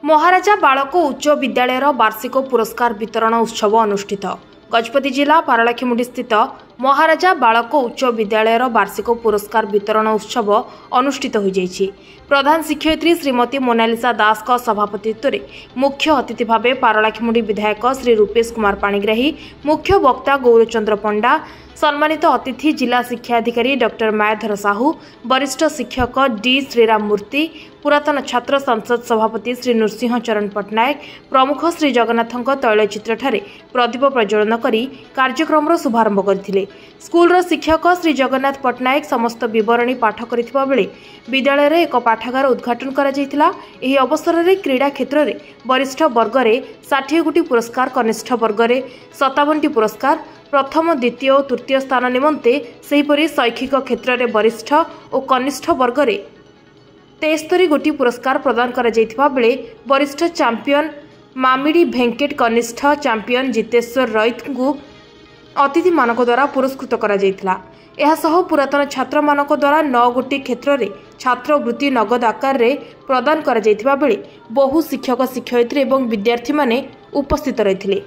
महाराजा बाळक उच्च विद्यालय वार्षिक पुरस्कार वितरण उत्सव अनुष्ठित। गजपति जिला पारलाखेमुंडी स्थित महाराजा बाळक उच्च विद्यालय वार्षिक पुरस्कार वितरण उत्सव अनुष्ठित हो जाइछि। प्रधान शिक्षयित्री श्रीमती मोनालिसा दास का सभापतित्व में मुख्य अतिथि भाव पारलाखेमुंडी विधायक श्री रूपेश कुमार पाणिग्राही, मुख्य वक्ता गौरचंद्र पंडा, सम्मानित अतिथि जिला शिक्षा अधिकारी डॉक्टर मायाधर साहू, वरिष्ठ शिक्षक डी श्रीराम मूर्ति, पुरातन छात्र संसद सभापति श्री नृसिंह चरण पट्टनायक प्रमुख श्री जगन्नाथ तैलचित्र ठारे प्रदीप प्रज्वलन करी कार्यक्रम शुभारंभ करथिले। स्कूल शिक्षक श्री जगन्नाथ पट्टनायक समस्त विवरणी पाठ करिथिबा बेले विद्यालय रे एक पाठागार उद्घाटन करा जायतिला। एही अवसर रे क्रीडा क्षेत्र में वरिष्ठ वर्ग में 60 गोटी पुरस्कार, कनिष्ठ वर्ग में 57 पुरस्कार, प्रथम द्वितीय और तृतीय स्थान निमंते सेहीपरि शैक्षिक क्षेत्र में वरिष्ठ और कनिष्ठ वर्ग में 73 गोटी पुरस्कार प्रदान करा जायतिबा बेले वरिष्ठ चैंपियन मामिडी भेंकट, कनिष्ठ चैंपियन जितेश्वर रईत को अतिथि मानक द्वारा पुरस्कृत करा जायतिला। एहासह पुरातन छात्र मानक द्वारा 9 गोटी क्षेत्र में छात्रवृत्ति नगद आकार रे प्रदान करा जायतिबा बेले बहु शिक्षक, शिक्षयित्री और विद्यार्थी माने उपस्थित रहिथिले।